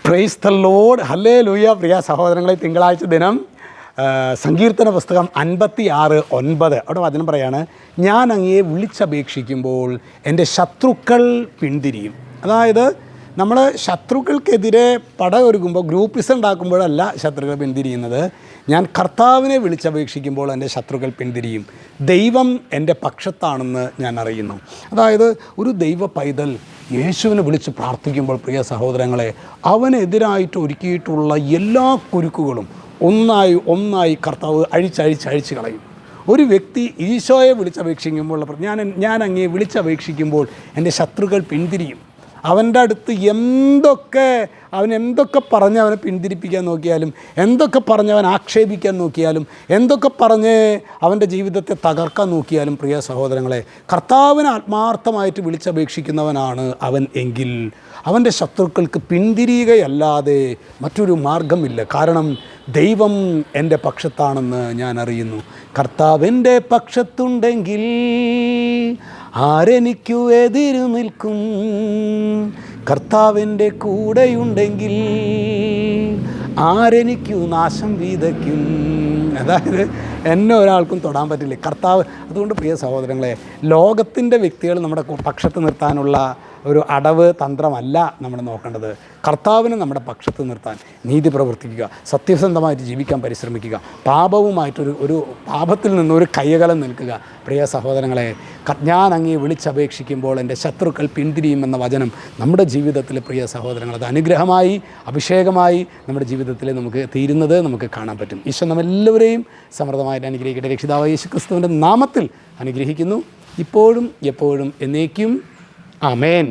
Price the lord, hallelujah. പ്രിയ സഹോദരങ്ങളെ, തിങ്കളാഴ്ച ദിനം സങ്കീർത്തന പുസ്തകം 56:9 അവിടെ വചനം പറയാണ്, ഞാൻ അങ്ങയെ വിളിച്ചപേക്ഷിക്കുമ്പോൾ എൻ്റെ ശത്രുക്കൾ പിന്തിരിയും. അതായത് നമ്മൾ ശത്രുക്കൾക്കെതിരെ പടയൊരുക്കുമ്പോൾ, ഗ്രൂപ്പിസം ഉണ്ടാക്കുമ്പോഴല്ല ശത്രുക്കൾ പിന്തിരിയുന്നത്. ഞാൻ കർത്താവിനെ വിളിച്ചപേക്ഷിക്കുമ്പോൾ എൻ്റെ ശത്രുക്കൾ പിന്തിരിയും. ദൈവം എൻ്റെ പക്ഷത്താണെന്ന് ഞാൻ അറിയുന്നു. അതായത് ഒരു ദൈവ പൈതൽ യേശുവിനെ വിളിച്ച് പ്രാർത്ഥിക്കുമ്പോൾ, പ്രിയ സഹോദരങ്ങളെ, അവനെതിരായിട്ട് ഒരുക്കിയിട്ടുള്ള എല്ലാ കുരുക്കുകളും ഒന്നായി കർത്താവ് അഴിച്ച് കളയും. ഒരു വ്യക്തി ഈശോയെ വിളിച്ചപേക്ഷിക്കുമ്പോൾ, ഞാൻ അങ്ങയെ വിളിച്ചപേക്ഷിക്കുമ്പോൾ എൻ്റെ ശത്രുക്കൾ പിന്തിരിയും. അവൻ്റെ അടുത്ത് അവൻ എന്തൊക്കെ പറഞ്ഞ് അവനെ പിന്തിരിപ്പിക്കാൻ നോക്കിയാലും, എന്തൊക്കെ പറഞ്ഞ് അവൻ ആക്ഷേപിക്കാൻ നോക്കിയാലും, എന്തൊക്കെ പറഞ്ഞ് അവൻ്റെ ജീവിതത്തെ തകർക്കാൻ നോക്കിയാലും, പ്രിയ സഹോദരങ്ങളെ, കർത്താവിനെ ആത്മാർത്ഥമായിട്ട് വിളിച്ചപേക്ഷിക്കുന്നവനാണ് അവൻ എങ്കിൽ അവൻ്റെ ശത്രുക്കൾക്ക് പിന്തിരിയുകയല്ലാതെ മറ്റൊരു മാർഗമില്ല. കാരണം ദൈവം എൻ്റെ പക്ഷത്താണെന്ന് ഞാൻ അറിയുന്നു. കർത്താവിൻ്റെ പക്ഷത്തുണ്ടെങ്കിൽ ആരെനിക്കു എതിരു നിൽക്കും? കർത്താവിൻ്റെ കൂടെയുണ്ടെങ്കിൽ ആരെനിക്കു നാശം വിതയ്ക്കും? അതായത് എന്നെ ഒരാൾക്കും തൊടാൻ പറ്റില്ല കർത്താവ്. അതുകൊണ്ട് പ്രിയ സഹോദരങ്ങളെ, ലോകത്തിൻ്റെ വ്യക്തികൾ നമ്മുടെ പക്ഷത്ത് നിർത്താനുള്ള ഒരു അടവ് തന്ത്രമല്ല നമ്മൾ നോക്കേണ്ടത്. കർത്താവിനെ നമ്മുടെ പക്ഷത്ത് നിർത്താൻ നീതി പ്രവർത്തിക്കുക, സത്യസന്ധമായിട്ട് ജീവിക്കാൻ പരിശ്രമിക്കുക, പാപവുമായിട്ടൊരു പാപത്തിൽ നിന്നൊരു കയ്യകലം നിൽക്കുക. പ്രിയ സഹോദരങ്ങളെ, ഞാൻ അങ്ങേ വിളിച്ചപേക്ഷിക്കുമ്പോൾ എൻ്റെ ശത്രുക്കൾ പിന്തിരിയുമെന്ന വചനം നമ്മുടെ ജീവിതത്തിൽ, പ്രിയ സഹോദരങ്ങൾ, അത് അനുഗ്രഹമായി, അഭിഷേകമായി നമ്മുടെ ജീവിതത്തിൽ നമുക്ക് തീരുന്നത് നമുക്ക് കാണാൻ പറ്റും. ഈശോ നമ്മെല്ലാവരെയും സമൃദ്ധമായിട്ട് അനുഗ്രഹിക്കട്ടെ. രക്ഷിതാവായ യേശു ക്രിസ്തുവിൻ്റെ നാമത്തിൽ അനുഗ്രഹിക്കുന്നു, ഇപ്പോഴും എപ്പോഴും എന്നേക്കും. ആമേൻ.